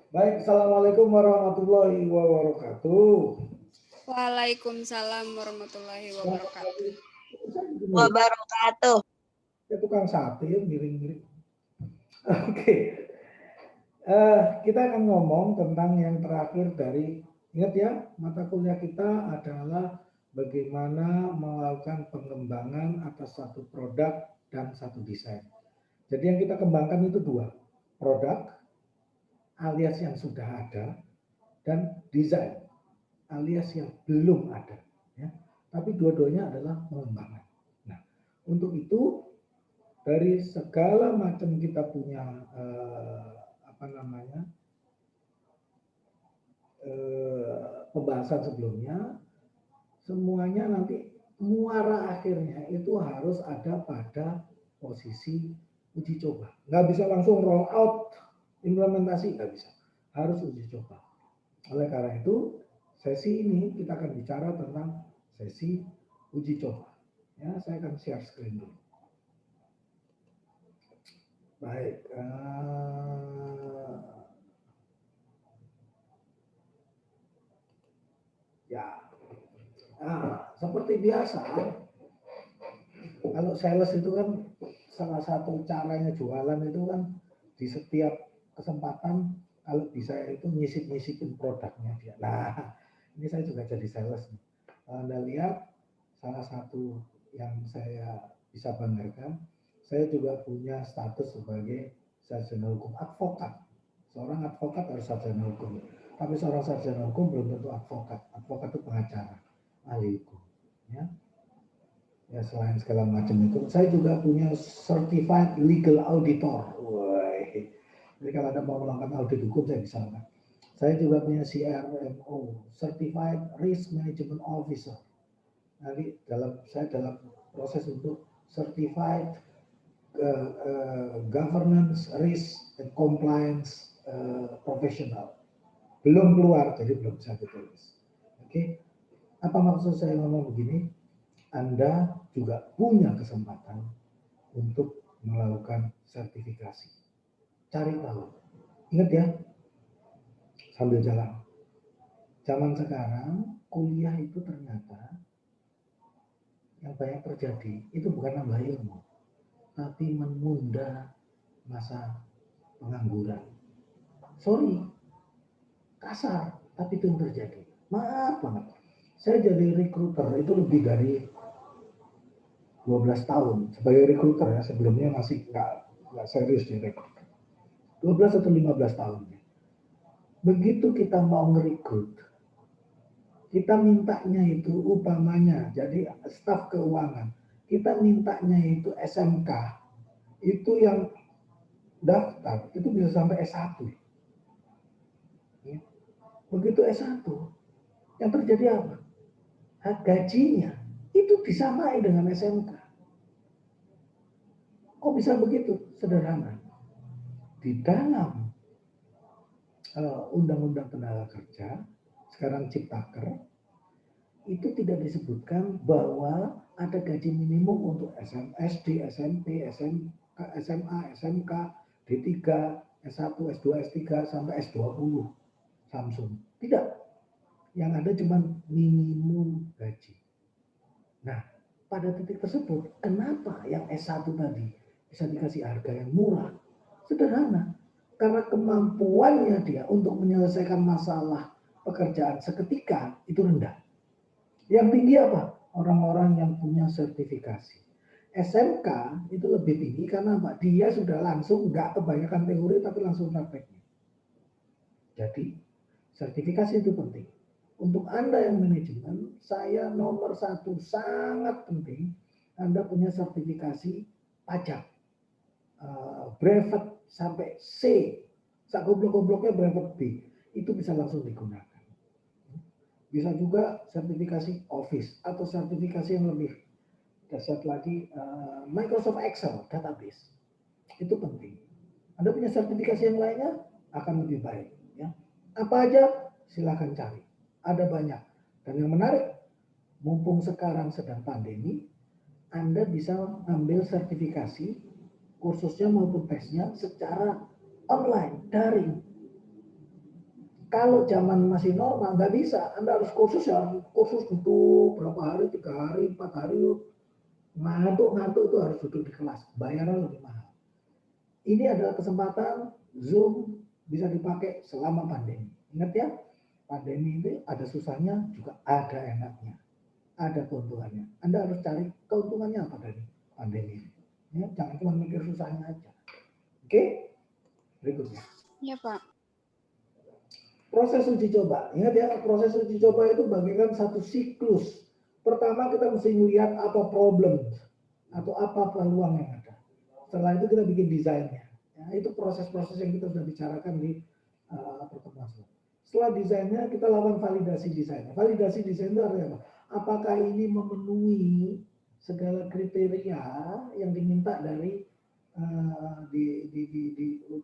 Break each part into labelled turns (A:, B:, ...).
A: Baik, Assalamualaikum warahmatullahi wabarakatuh.
B: Waalaikumsalam warahmatullahi wabarakatuh.
C: Wabarakatuh.
A: Ya tukang sate ya miring-miring. Oke, kita akan ngomong tentang yang terakhir dari, ingat ya, mata kuliah kita adalah bagaimana melakukan pengembangan atas satu produk dan satu desain. Jadi yang kita kembangkan itu dua, produk alias yang sudah ada dan desain alias yang belum ada. Ya. Tapi dua-duanya adalah pengembangan. Nah, untuk itu dari segala macam kita punya apa namanya pembahasan sebelumnya, semuanya nanti muara akhirnya itu harus ada pada posisi uji coba. Nggak bisa langsung roll out implementasi, nggak bisa. Harus uji coba. Oleh karena itu, sesi ini kita akan bicara tentang sesi uji coba. Ya, saya akan share screen dulu. Baik. Ya. Seperti biasa, kalau sales itu kan salah satu caranya jualan itu kan di setiap kesempatan kalau bisa itu nyisip-nyisipin produknya dia. Nah, ini saya juga jadi sales nih. Anda lihat salah satu yang saya bisa banggakan, saya juga punya status sebagai sarjana hukum advokat. Seorang advokat harus sarjana hukum. Tapi seorang sarjana hukum belum tentu advokat. Advokat itu pengacara, ahli hukum. Ya, ya selain segala macam itu, saya juga punya certified legal auditor. Wah, jadi kalau Anda mau melakukan audit hukum, saya bisa lakukan. Saya juga punya CRMO, Certified Risk Management Officer. Nanti saya dalam proses untuk Certified Governance Risk and Compliance Professional. Belum keluar, jadi belum bisa ditulis. Oke, apa maksud saya ngomong begini? Anda juga punya kesempatan untuk melakukan sertifikasi. Cari tahu. Ingat ya, sambil jalan. Zaman sekarang, kuliah itu ternyata yang banyak terjadi itu bukan nambah ilmu, tapi menunda masa pengangguran. Sorry, kasar, tapi itu yang terjadi. Maaf banget. Saya jadi recruiter itu lebih dari 12 tahun sebagai recruiter ya, sebelumnya masih nggak serius di recruiter. 12 atau 15 tahun. Begitu kita mau ngerekrut, kita mintanya itu upamanya jadi staf keuangan, kita mintanya itu SMK, itu yang daftar itu bisa sampai S1. Begitu S1, yang terjadi apa? Gajinya itu disamai dengan SMK. Kok bisa begitu? Sederhana. Di dalam Undang-Undang Tenaga Kerja, sekarang Ciptaker, itu tidak disebutkan bahwa ada gaji minimum untuk SD, SMP, SMA, SMK, D3, S1, S2, S3, sampai S20, Samsung. Tidak. Yang ada cuma minimum gaji. Nah, pada titik tersebut, kenapa yang S1 tadi bisa dikasih harga yang murah? Sederhana. Karena kemampuannya dia untuk menyelesaikan masalah pekerjaan seketika itu rendah. Yang tinggi apa? Orang-orang yang punya sertifikasi. SMK itu lebih tinggi karena apa? Dia sudah langsung nggak kebanyakan teori tapi langsung prakteknya. Jadi sertifikasi itu penting. Untuk Anda yang manajemen, saya nomor satu sangat penting Anda punya sertifikasi pajak. Brevet sampai C, sak goblok-gobloknya brevet B, itu bisa langsung digunakan. Bisa juga sertifikasi Office atau sertifikasi yang lebih dahsyat lagi Microsoft Excel database. Itu penting. Anda punya sertifikasi yang lainnya akan lebih baik. Ya. Apa aja silahkan cari. Ada banyak. Dan yang menarik, mumpung sekarang sedang pandemi, Anda bisa ambil sertifikasi kursusnya maupun tesnya secara online, daring. Kalau zaman masih normal nggak bisa, Anda harus kursus ya, kursus duduk berapa hari, 3 hari, 4 hari, ngantuk itu harus duduk di kelas, bayaran lebih mahal. Ini adalah kesempatan Zoom bisa dipakai selama pandemi. Ingat ya, pandemi ini ada susahnya juga ada enaknya, ada keuntungannya. Anda harus cari keuntungannya apa dari pandemi ini. Ya, jangan cuma mikir susahnya aja. Oke, berikutnya.
B: Iya, Pak.
A: Proses uji coba. Ingat ya, proses uji coba itu bagikan satu siklus. Pertama kita mesti melihat apa problem atau apa peluang yang ada. Setelah itu kita bikin desainnya. Ya, itu proses-proses yang kita sudah bicarakan di pertemuan sebelumnya. Setelah desainnya kita lakukan validasi desainnya. Validasi desain itu artinya apa? Apakah ini memenuhi segala kriteria yang diminta dari di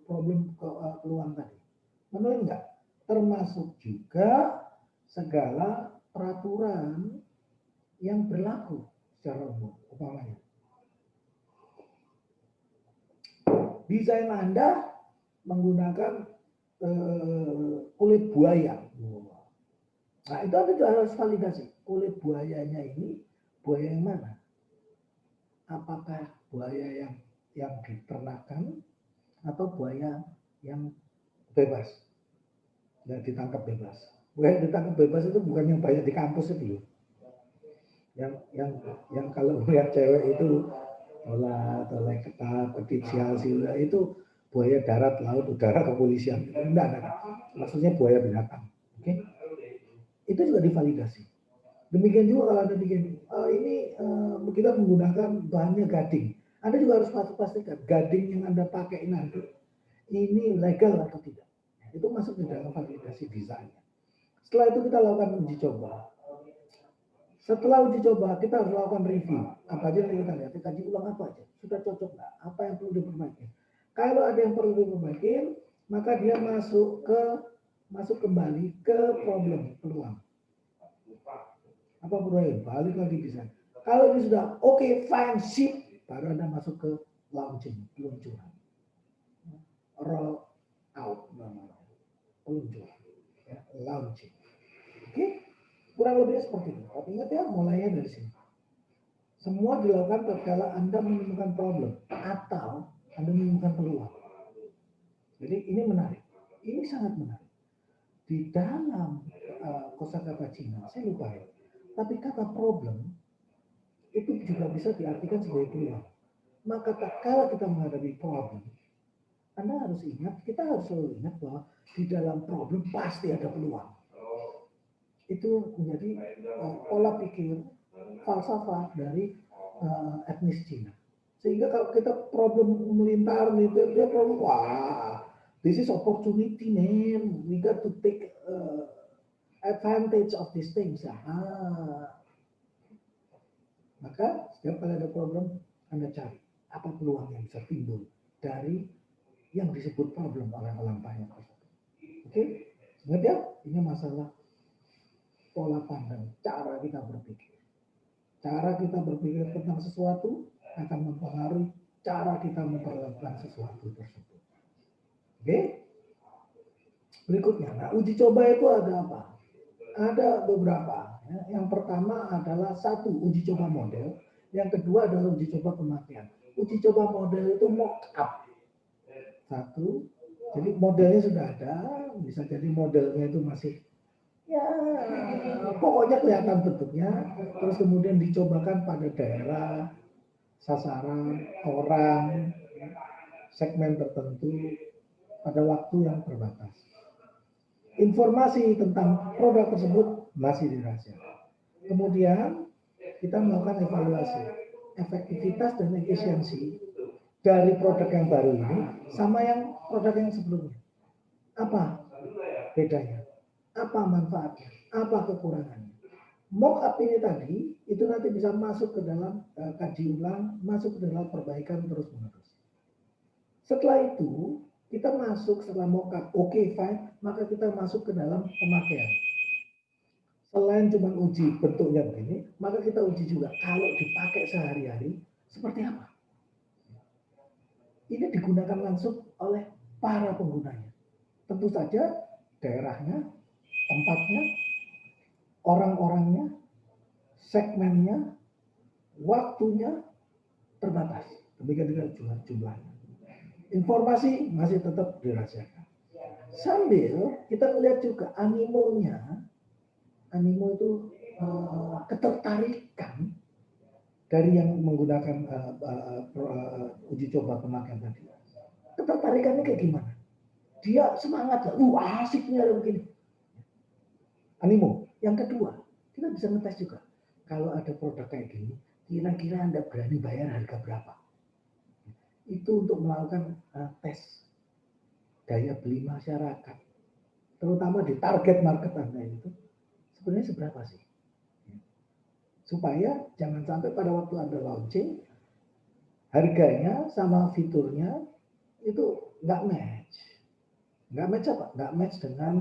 A: problem peluang tadi? Memenuhi enggak? Termasuk juga segala peraturan yang berlaku secara umum. Umpamanya, desain Anda menggunakan kulit buaya. Nah, itu Anda juga harus validasi. Kulit buayanya ini buaya yang mana? Apakah buaya yang diternakan atau buaya yang bebas? Yang ditangkap bebas. Buaya ditangkap bebas itu bukan yang banyak di kampus itu loh. Yang kalau melihat cewek itu oleh ketat, ketidaksiasi itu buaya darat, laut, udara, kepolisian. Enggak. Maksudnya buaya binatang. Oke? Itu juga divalidasi. Demikian juga kalau Anda bikin kita menggunakan bahannya gading. Anda juga harus pastikan gading yang Anda pakai nanti ini legal atau tidak. Itu masuk di dalam validasi desainnya. Setelah itu kita lakukan uji coba. Setelah uji coba, kita harus lakukan review. Apa aja yang kita lihat, kita kaji ulang apa aja. Sudah cocok nggak? Apa yang perlu diperbaiki? Kalau ada yang perlu diperbaiki, maka dia masuk kembali ke problem peluang. Apa perlu balik lagi bisa. Kalau ini sudah oke, fine, ship, baru Anda masuk ke launching, peluncuran. Roll out namanya. Peluncuran. Ya, launching. Oke? Kurang lebih seperti itu. Tapi ingat ya, mulainya dari sini. Semua dilakukan tatkala Anda menemukan problem atau Anda menemukan peluang. Jadi ini menarik. Ini sangat menarik. Di dalam kosakata Cina, saya lupa ya. Tapi kata problem itu juga bisa diartikan sebagai peluang. Maka tatkala kita menghadapi problem, Anda harus ingat, kita harus selalu ingat bahwa di dalam problem pasti ada peluang. Itu menjadi pola pikir falsafah dari etnis Cina. Sehingga kalau kita problem melintar gitu, dia problem, wah, this is opportunity, man. We got to take advantage of these things. Maka setiap kali ada problem, Anda cari apa peluang yang bisa timbul dari yang disebut problem oleh orang banyak. Oke, ingat ya, ini masalah pola pandang, cara kita berpikir. Cara kita berpikir tentang sesuatu akan mempengaruhi cara kita memperlakukan sesuatu tersebut. Oke? Berikutnya, nah uji coba itu ada apa? Ada beberapa. Ya. Yang pertama adalah satu, uji coba model. Yang kedua adalah uji coba pemakaian. Uji coba model itu mock up. Satu, jadi modelnya sudah ada, bisa jadi modelnya itu masih ya pokoknya kelihatan bentuknya, terus kemudian dicobakan pada daerah, sasaran, orang, segmen tertentu pada waktu yang terbatas. Informasi tentang produk tersebut masih dirahasiakan. Kemudian kita melakukan evaluasi efektivitas dan efisiensi dari produk yang baru ini sama yang produk yang sebelumnya. Apa bedanya? Apa manfaatnya? Apa kekurangannya? Mock up ini tadi itu nanti bisa masuk ke dalam kaji ulang, masuk ke dalam perbaikan terus-menerus. Setelah itu kita masuk setelah mock up, oke, fine, maka kita masuk ke dalam pemakaian. Selain cuma uji bentuknya begini, maka kita uji juga kalau dipakai sehari-hari seperti apa. Ini digunakan langsung oleh para penggunanya. Tentu saja daerahnya, tempatnya, orang-orangnya, segmennya, waktunya terbatas. Demikian juga jumlahnya. Informasi masih tetap dirahasiakan. Sambil kita melihat juga animonya, animo itu ketertarikan dari yang menggunakan uji coba pemakaian tadi. Ketertarikannya kayak gimana? Dia semangat, asiknya begini. Animo. Yang kedua, kita bisa ngetes juga. Kalau ada produk kayak gini, kira-kira Anda berani bayar harga berapa? Itu untuk melakukan tes daya beli masyarakat, terutama di target market Anda itu sebenarnya seberapa sih? Supaya jangan sampai pada waktu Anda launching, harganya sama fiturnya itu nggak match. Nggak match apa? Nggak match dengan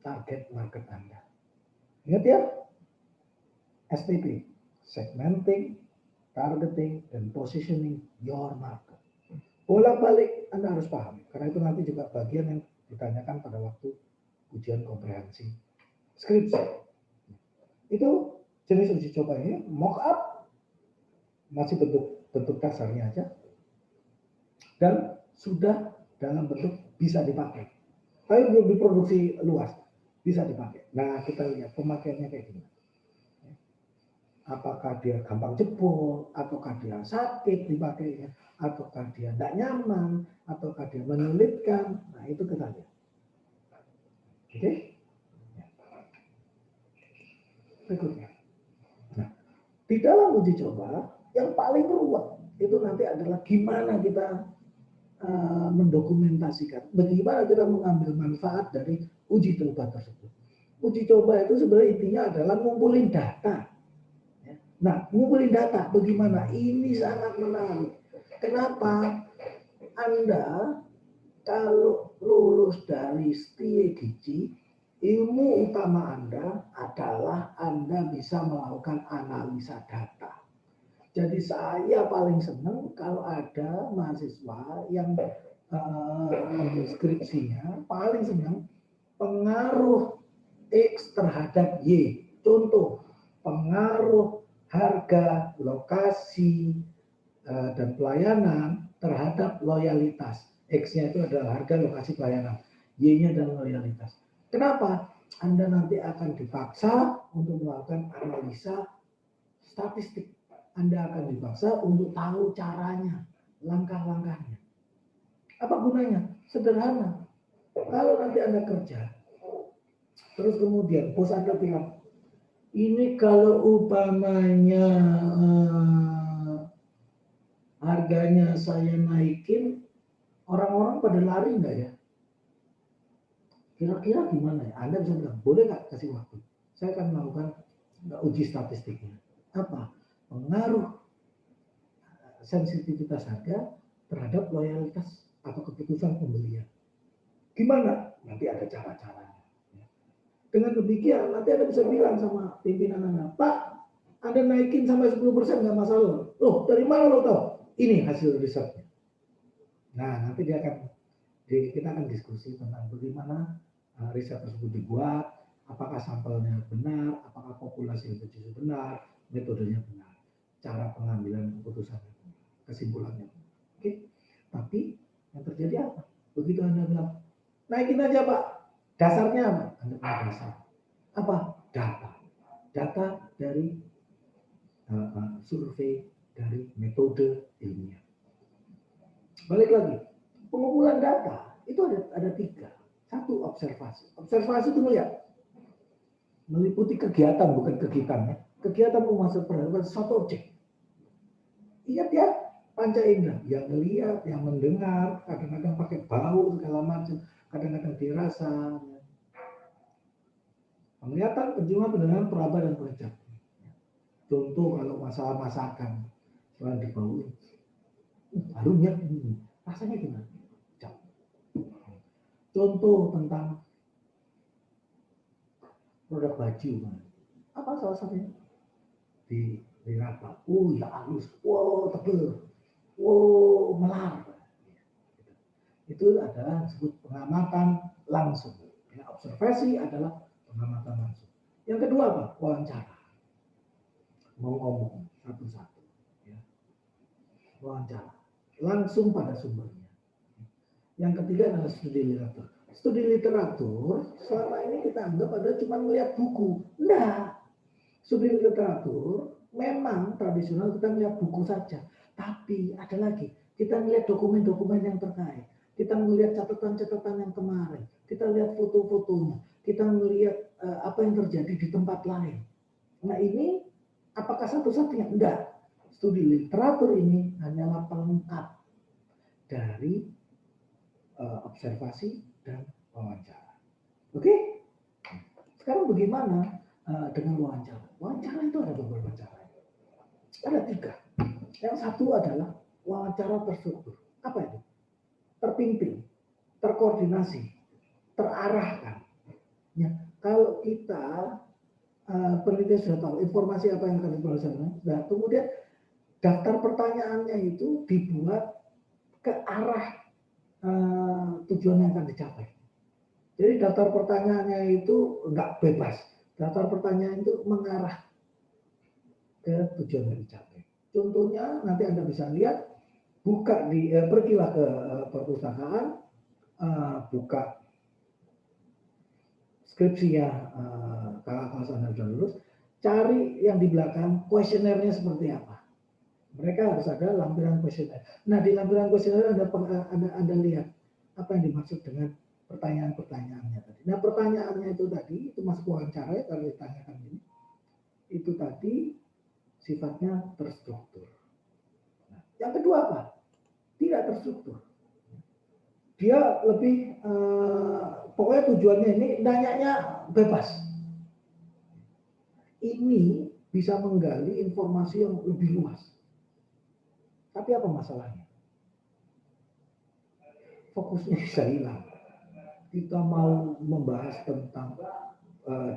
A: target market Anda. Ingat ya, STP, segmenting, targeting, dan positioning your market. Bolak-balik Anda harus paham, karena itu nanti juga bagian yang ditanyakan pada waktu ujian komprehensi skripsi. Itu jenis uji coba ini, mock up, masih bentuk dasarnya aja, dan sudah dalam bentuk bisa dipakai. Tapi belum diproduksi luas, bisa dipakai. Nah, kita lihat pemakaiannya kayak gini. Apakah dia gampang jebol, ataukah dia sakit dipakainya, ataukah dia tidak nyaman, ataukah dia menyulitkan. Nah, itu kita lihat. Oke? Berikutnya. Nah, di dalam uji coba, yang paling ruwet itu nanti adalah gimana kita mendokumentasikan, bagaimana kita mengambil manfaat dari uji coba tersebut. Uji coba itu sebenarnya intinya adalah ngumpulin data. Nah, ngumpulin data bagaimana? Ini sangat menarik. Kenapa? Anda kalau lulus dari Setie Giji, ilmu utama Anda adalah Anda bisa melakukan analisa data. Jadi saya paling senang kalau ada mahasiswa yang skripsinya paling senang pengaruh X terhadap Y. Contoh, pengaruh harga, lokasi, dan pelayanan terhadap loyalitas. X-nya itu adalah harga, lokasi, pelayanan. Y-nya adalah loyalitas. Kenapa? Anda nanti akan dipaksa untuk melakukan analisa statistik. Anda akan dipaksa untuk tahu caranya, langkah-langkahnya. Apa gunanya? Sederhana. Kalau nanti Anda kerja, terus kemudian bos Anda bilang, ini kalau umpamanya harganya saya naikin, orang-orang pada lari nggak ya? Kira-kira gimana ya? Anda bisa bilang, boleh nggak kasih waktu? Saya akan melakukan uji statistiknya. Apa? Pengaruh sensitivitas harga terhadap loyalitas atau keputusan pembelian. Gimana? Nanti ada cara-caranya. Dengan demikian, nanti Anda bisa bilang sama pimpinan Anda, Pak, Anda naikin sampai 10% nggak masalah. Loh, dari mana lo tahu? Ini hasil risetnya. Nah, nanti kita akan diskusi tentang bagaimana riset tersebut dibuat, apakah sampelnya benar, apakah populasi yang itu benar, metodenya benar, cara pengambilan keputusan, kesimpulannya. Oke, tapi yang terjadi apa? Begitu Anda bilang, naikin aja Pak, dasarnya apa? Anda punya dasar. Apa? Data dari survei, dari metode ilmiah. Balik lagi, pengumpulan data itu ada 3. Satu, observasi. Observasi itu meliputi kegiatan, bukan kegiatan ya. Kegiatan memasuk perhatian suatu objek. Ingat ya, panca indera, yang melihat, yang mendengar, kadang-kadang pakai bau segala macam, kadang-kadang dirasa. Penglihatan, penciuman, pendengaran, peraba dan pengecat. Contoh kalau masalah masakan, setelah dibauin, harumnya ini, rasanya gimana? Contoh tentang produk baju, apa salah satunya? Di raba, ya halus, tebel, melar. Itu adalah disebut pengamatan langsung, ya, observasi adalah pengamatan langsung. Yang kedua apa? Wawancara. Mau ngomong satu-satu. Ya. Wawancara. Langsung pada sumbernya. Yang ketiga adalah studi literatur. Studi literatur selama ini kita anggap ada cuma melihat buku. Enggak. Studi literatur memang tradisional kita melihat buku saja. Tapi ada lagi. Kita melihat dokumen-dokumen yang terkait. Kita melihat catatan-catatan yang kemarin. Kita lihat foto-fotonya. Kita melihat apa yang terjadi di tempat lain. Nah ini apakah satu-satunya? Enggak. Studi literatur ini hanyalah pelengkap dari observasi dan wawancara. Oke? Sekarang bagaimana dengan wawancara? Wawancara itu ada beberapa cara. Ada 3. Yang satu adalah wawancara terstruktur. Apa itu? Terpimpin, terkoordinasi, terarahkan. Ya, kalau kita peneliti sudah tahu informasi apa yang akan diperoleh, nah, kemudian daftar pertanyaannya itu dibuat ke arah tujuan yang akan dicapai. Jadi daftar pertanyaannya itu enggak bebas. Daftar pertanyaan itu mengarah ke tujuan yang dicapai. Contohnya nanti Anda bisa lihat, pergilah ke perpustakaan, buka skripsinya kakak kelas Anda sudah lulus, cari yang di belakang kuesionernya seperti apa. Mereka harus ada lampiran kuesioner. Nah di lampiran kuesioner Anda lihat apa yang dimaksud dengan pertanyaan-pertanyaannya tadi. Nah pertanyaannya itu tadi, itu masuk wawancara ya, kalau ditanyakan ini, itu tadi sifatnya terstruktur. Nah, yang kedua apa? Tidak terstruktur. Dia lebih, pokoknya tujuannya ini nanyanya bebas. Ini bisa menggali informasi yang lebih luas. Tapi apa masalahnya? Fokusnya bisa hilang. Kita mau membahas tentang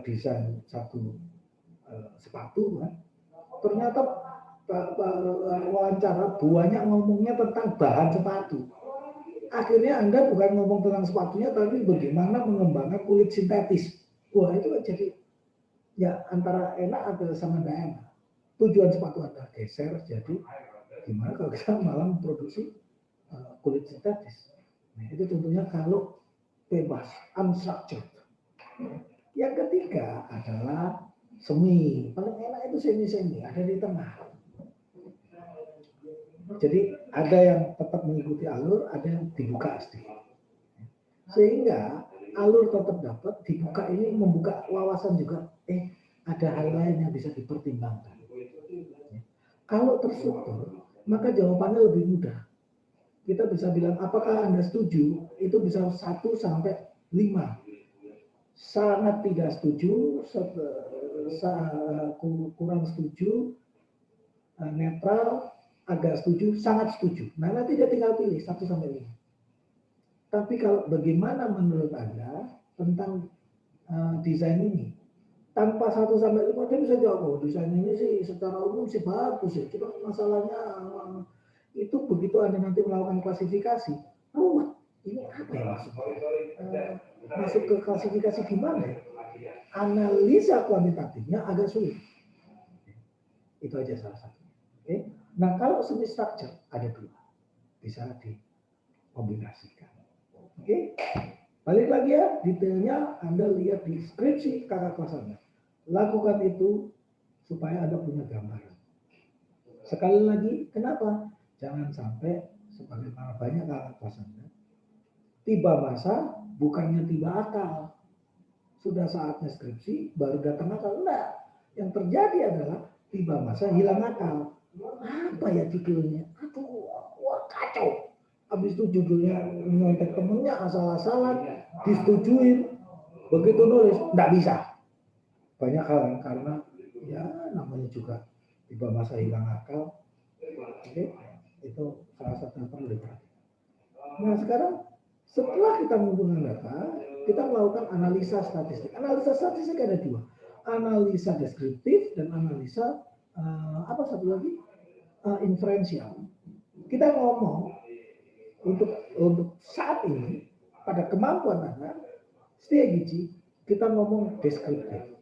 A: desain satu sepatu, kan? Ternyata wawancara banyak ngomongnya tentang bahan sepatu. Akhirnya Anda bukan ngomong tentang sepatunya, tapi bagaimana mengembangkan kulit sintetis. Wah itu kan jadi ya antara enak atau sama tidak enak. Tujuan sepatu Anda geser jadi gimana kalau kita malah memproduksi kulit sintetis. Nah, itu contohnya kalau bebas, unstructured. Yang ketiga adalah semi. Paling enak itu semi-semi, ada di tengah. Jadi ada yang tetap mengikuti alur, ada yang dibuka sedikit. Sehingga alur tetap dapat, dibuka ini membuka wawasan juga. Ada hal lain yang bisa dipertimbangkan. Kalau terstruktur, maka jawabannya lebih mudah. Kita bisa bilang, apakah Anda setuju? Itu bisa 1 sampai 5. Sangat tidak setuju, kurang setuju, netral, agak setuju, sangat setuju. Nah, nanti dia tinggal pilih 1 sampai 5. Tapi kalau bagaimana menurut Anda tentang desain ini? Tanpa 1 sampai 5 dia bisa jawab, oh desain ini sih secara umum sih bagus ya. Cuma masalahnya itu begitu Anda nanti melakukan klasifikasi, ini apa ya maksudnya? Masuk ke klasifikasi gimana? Analisa kuantitatifnya agak sulit. Itu aja salah satunya. Oke? Nah kalau semi structure ada 2, bisa dikombinasikan. Oke? Balik lagi ya, detailnya Anda lihat di skripsi kakak kelas Anda. Lakukan itu supaya Anda punya gambaran. Sekali lagi, kenapa? Jangan sampai sebagaimana banyak kakak kelas Anda, tiba masa bukannya tiba akal. Sudah saatnya skripsi, baru datang akal. Enggak. Yang terjadi adalah tiba masa hilang akal. Apa ya judulnya? Aduh, wah kacau. Habis itu judulnya nyontek temennya asal-asalan, disetujuin. Begitu nulis, enggak bisa. Banyak hal karena ya namanya juga tiba masa hilang akal. Oke, itu salah satu yang perlu diperhatikan. Nah sekarang setelah kita mengumpulkan data, kita melakukan analisa statistik. Analisa statistik ada 2, analisa deskriptif dan analisa apa satu lagi inferensial. Kita ngomong untuk saat ini pada kemampuan Anda, Strategi kita ngomong deskriptif.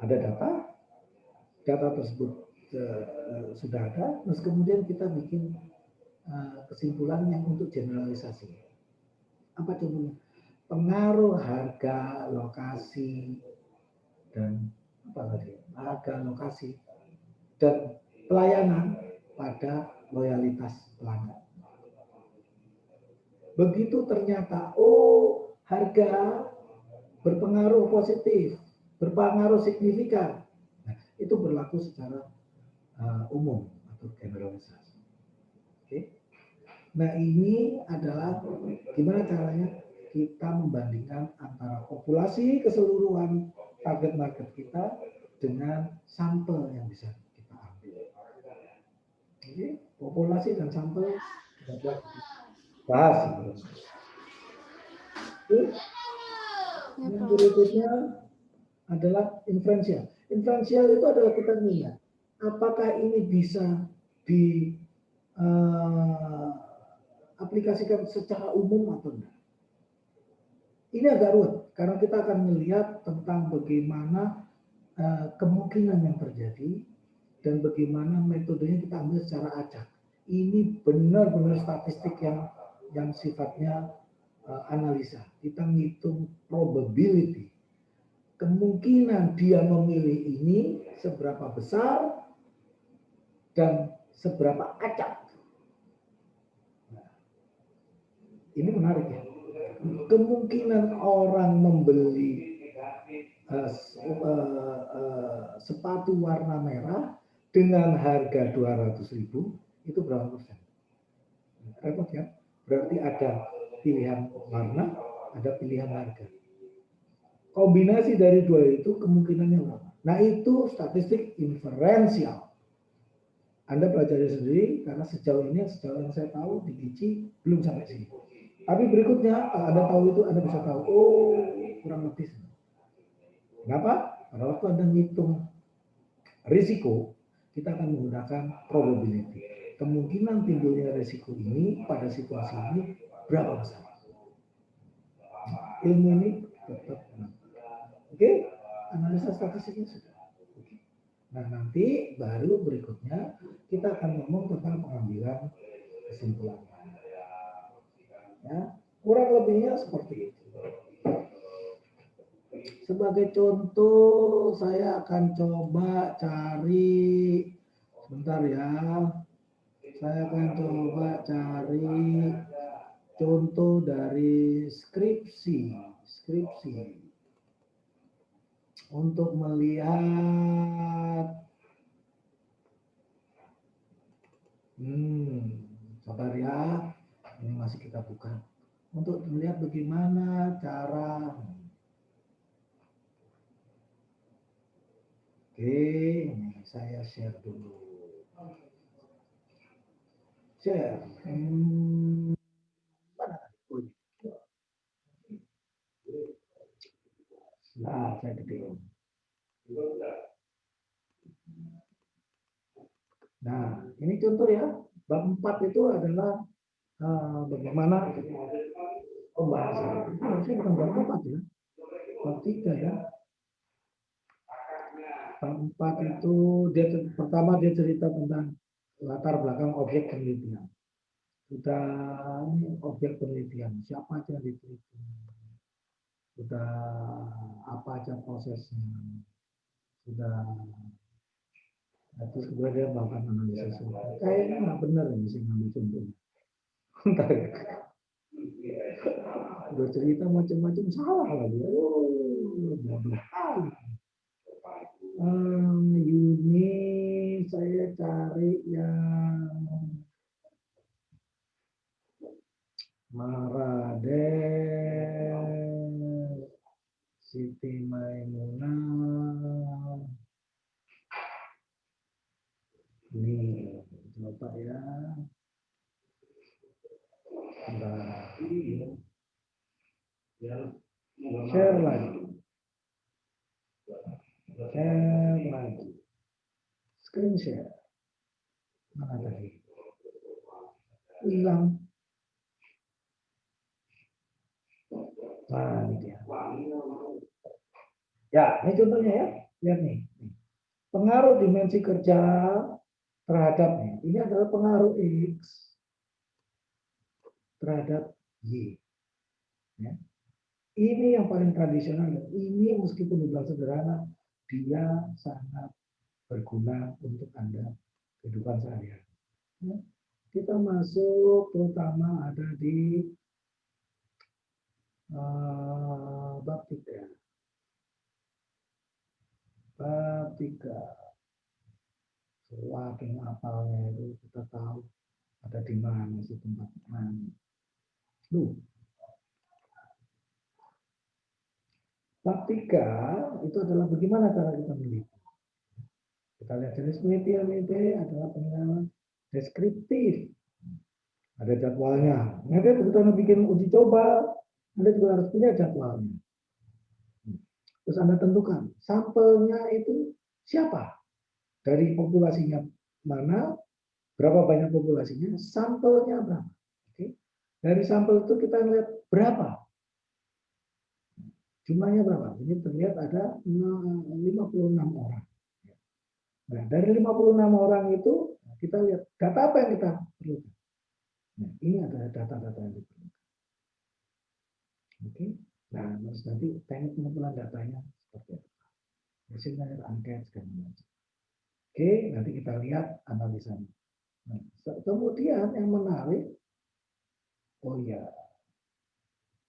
A: Ada data tersebut sudah ada, terus kemudian kita bikin kesimpulan yang untuk generalisasi. Apa contohnya? Pengaruh harga, lokasi, dan apa lagi? Harga, lokasi, dan pelayanan pada loyalitas pelanggan. Begitu ternyata, harga berpengaruh positif, berpengaruh signifikan. Nah, itu berlaku secara umum atau generalisasi. Oke. Nah, ini adalah gimana caranya kita membandingkan antara populasi keseluruhan target market kita dengan sampel yang bisa kita ambil. Oke, populasi dan sampel kita bahas. Yang berikutnya adalah inferensial. Inferensial itu adalah kita lihat apakah ini bisa di aplikasikan secara umum atau tidak. Ini agak rumit karena kita akan melihat tentang bagaimana kemungkinan yang terjadi dan bagaimana metodenya kita ambil secara acak. Ini benar-benar statistik yang sifatnya analisa. Kita ngitung probability. Kemungkinan dia memilih ini seberapa besar dan seberapa acak. Nah, ini menarik ya. Kemungkinan orang membeli sepatu warna merah dengan harga 200.000 itu berapa persen? Repot ya. Berarti ada pilihan warna, ada pilihan harga. Kombinasi dari dua itu kemungkinannya berapa? Nah, itu statistik inferensial. Anda pelajari sendiri karena sejauh yang saya tahu di Gici belum sampai sini. Tapi berikutnya kalau Anda tahu itu Anda bisa tahu, kurang lebih. Kenapa? Pada waktu Anda ngitung risiko, kita akan menggunakan probability. Kemungkinan timbulnya risiko ini pada situasi ini berapa besar? Ilmu ini tetap benar. Oke, analisa statistiknya sudah. Nah, nanti baru berikutnya kita akan ngomong tentang pengambilan kesimpulan. Ya, kurang lebihnya seperti itu. Sebagai contoh, saya akan coba cari, sebentar ya. Saya akan coba cari contoh dari skripsi. Untuk melihat, sabar ya, ini masih kita buka. Untuk melihat bagaimana cara, ini saya share dulu. Share. Mana? Nah, saya ketik. Nah, ini contoh ya. Bab 4 itu adalah bagaimana pembahasan. Harusnya bukan bab 4 ya. Bab 3 ya. Bab 4 itu pertama dia cerita tentang latar belakang objek penelitian. Sudah ini objek penelitian, siapa aja yang diteliti. Sudah apa aja prosesnya. Sudah terus kemudian dia melakukan analisis. Kayaknya nggak benar ini sih ngambil contohnya. Udah cerita macam-macam salah lagi. Bodoh kali. Yuni saya cari yang Maraden, Siti Maimunah. Nih, coba ya. Nah, share lagi. Screen share. Mana tadi? Hilang. Nah, ini dia. Ya, ini contohnya ya. Lihat nih. Pengaruh dimensi kerja terhadap ini adalah pengaruh X terhadap Y. Ya. Ini yang paling tradisional. Ini meskipun dibilang sederhana, dia sangat berguna untuk Anda kehidupan sehari-hari. Ya. Kita masuk terutama ada di bab 3. Bab 3. Semakin apalnya itu kita tahu ada di mana sih tempat mana. Bab 3 itu adalah bagaimana cara kita meneliti. Kita lihat jenis penelitian itu adalah penilaian deskriptif. Ada jadwalnya. Nanti begitu Anda bikin uji coba, Anda juga harus punya jadwalnya. Terus Anda tentukan sampelnya itu siapa, dari populasinya mana, berapa banyak populasinya, sampelnya berapa. Oke. Dari sampel itu kita lihat berapa, jumlahnya berapa. Ini terlihat ada 56 orang. Nah, dari 56 orang itu kita lihat data apa yang kita perlukan. Nah, ini adalah data-data yang diperlukan. Oke. Nah, terus nanti teknik pengumpulan datanya seperti apa. Hasilnya angket segala macam. Oke, nanti kita lihat analisanya. Nah, kemudian yang menarik, oh ya,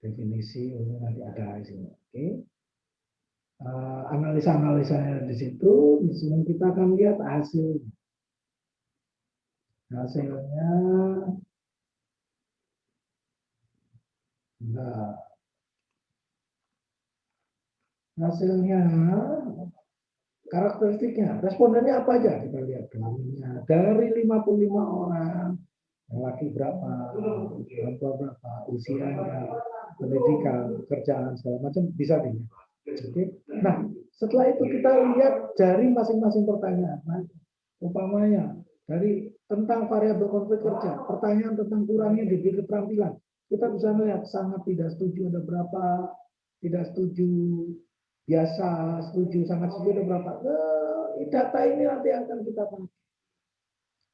A: definisi ini nanti ada di sini. Oke. Analisa-analisanya di situ, misalnya kita akan lihat hasil. Hasilnya, nah, hasilnya karakteristiknya, respondennya apa aja kita lihat kelaminnya. Dari 55 orang, yang laki berapa, perempuan berapa, usianya, pendidikan, pekerjaan segala macam bisa dilihat. Oke. Nah, setelah itu kita lihat dari masing-masing pertanyaan. Nah, umpamanya dari tentang variabel konflik kerja, pertanyaan tentang kurangnya diberi keterampilan. Kita bisa melihat sangat tidak setuju ada berapa, tidak setuju biasa, setuju, sangat setuju ada berapa. Data ini nanti akan kita pakai.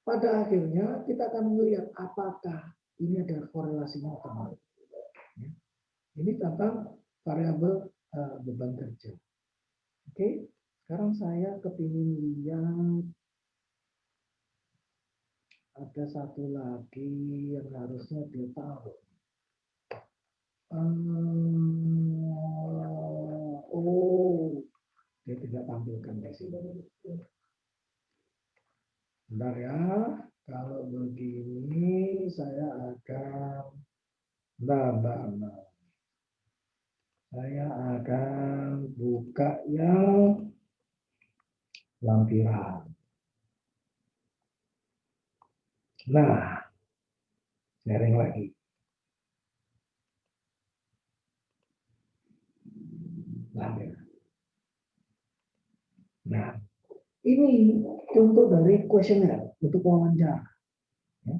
A: Pada akhirnya kita akan melihat apakah ini ada korelasinya atau tidak. Ya. Ini tentang variabel beban kerja. Oke, sekarang saya kepingin lihat ada satu lagi yang harusnya dia tahu. Oh, dia tidak tampilkan di sini. Bentar ya, kalau begini saya akan, bentar. Saya akan buka yang lampiran. Nah, sharing lagi. Lampiran. Nah, ini contoh dari kuesioner untuk wawancara. Ya.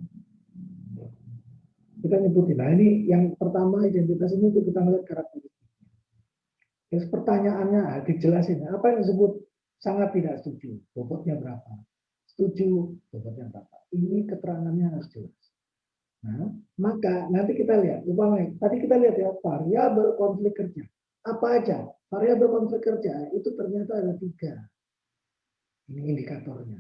A: Kita nyebutin. Nah, ini yang pertama identitas ini untuk kita melihat karakteristik. Terus pertanyaannya dijelasin. Apa yang disebut sangat tidak setuju? Bobotnya berapa? Setuju, bobotnya berapa? Ini keterangannya harus jelas. Nah, maka nanti kita lihat. Umpamanya, tadi kita lihat ya variabel konflik kerja. Apa aja? Variabel konflik kerja itu ternyata ada 3. Ini indikatornya.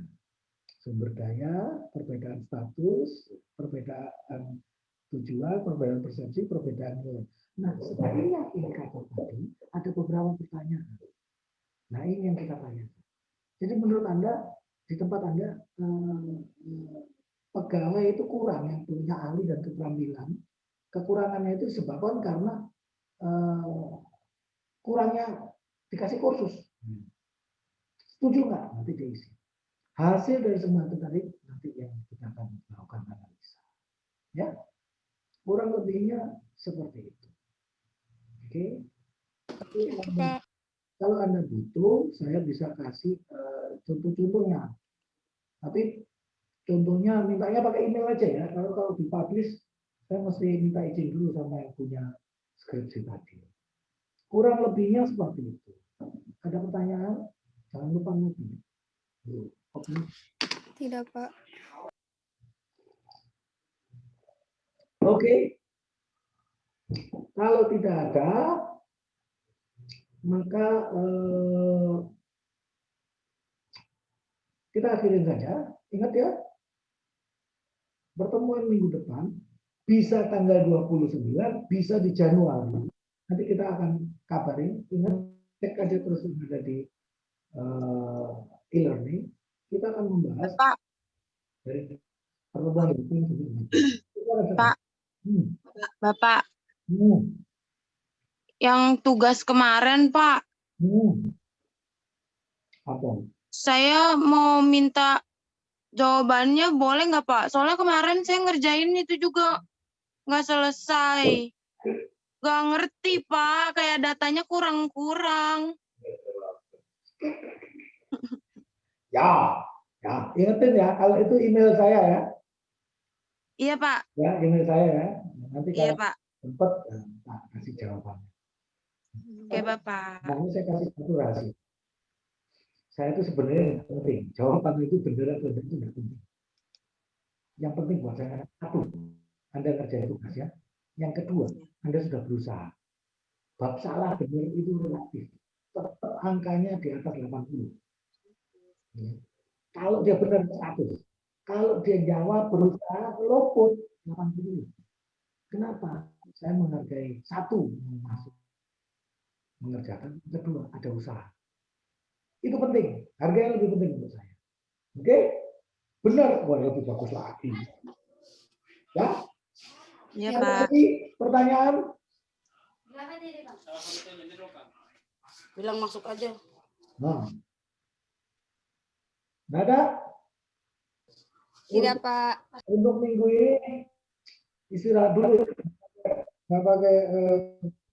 A: Sumber daya, perbedaan status, perbedaan tujuan, perbedaan persepsi, perbedaan nilai. Nah, setelah lihat indikator tadi, ada beberapa pertanyaan. Nah, ini yang kita tanyakan. Jadi menurut Anda, di tempat Anda, pegawai itu kurang yang punya ahli dan keterampilan. Kekurangannya itu disebabkan karena kurangnya dikasih kursus. Setuju nggak? Nanti diisi. Hasil dari semua itu tadi nanti yang kita akan melakukan analisa. Ya, kurang lebihnya seperti itu. Oke. Kalau Anda butuh, saya bisa kasih contoh-contohnya. Tapi contohnya mintanya pakai email aja ya. Kalau dipublish, saya mesti minta izin dulu sama yang punya skripsi tadi. Kurang lebihnya seperti itu. Ada pertanyaan? Jangan lupa ngopi. Oke.
B: Tidak, Pak.
A: Oke. Kalau tidak ada, maka kita akhirin saja. Ingat ya, pertemuan minggu depan bisa tanggal 29, bisa di Januari. Nanti kita akan kabarin. Ingat, cek aja terus yang ada di e-learning. Kita akan membahas
C: Pak,
A: dari pertemuan itu.
C: Pak, Bapak, yang tugas kemarin, Pak,
A: Apa?
C: saya mau minta jawabannya, boleh nggak, Pak? Soalnya kemarin saya ngerjain itu juga nggak selesai. Nggak ngerti, Pak. Kayak datanya kurang-kurang.
A: Ya, ingetin ya, kalau itu email saya ya.
C: Iya, Pak.
A: Ya, email saya ya. Nanti
C: Iya,
A: kalau
C: Pak.
A: sempat, tak kasih jawabannya.
C: Oke, Bapak.
A: Makanya saya kasih satu rahasia. Saya itu sebenarnya nggak penting. Jawaban itu benar atau tidak itu nggak penting. Yang penting buat saya, satu, Anda ngerjain tugasnya. Yang kedua, Anda sudah berusaha. Bab salah benar itu relatif. Tetap angkanya di atas 80. Ya. Kalau dia benar 100. Kalau dia jawab berusaha luput 80. Kenapa? Saya menghargai satu yang masuk mengerjakan, kedua ada usaha. Itu penting. Harganya lebih penting untuk saya. Oke? Benar, wah lebih bagus lagi. Ya?
C: Iya,
B: Ya,
C: Pak.
A: Lagi pertanyaan?
D: Bilang masuk aja.
A: Nah. Nggak ada?
B: Tidak, Pak.
A: Untuk minggu ini istirahat dulu. Nggak pakai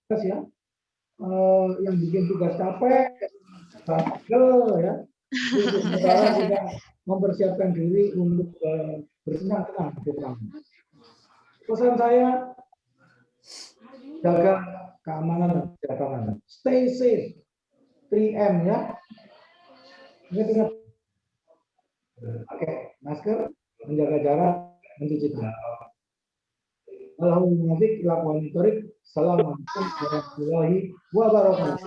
A: tugas ya. Yang bikin tugas capek, bagel ya. Sekarang kita mempersiapkan diri untuk bersenang-senang di perang. Pesan saya, jaga keamanan dan kesehatan. Stay safe. 3M ya. Ingat-ingat. Pakai masker, menjaga jarak, mencuci tangan. Assalamualaikum warahmatullahi wabarakatuh.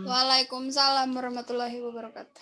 B: Waalaikumsalam warahmatullahi wabarakatuh.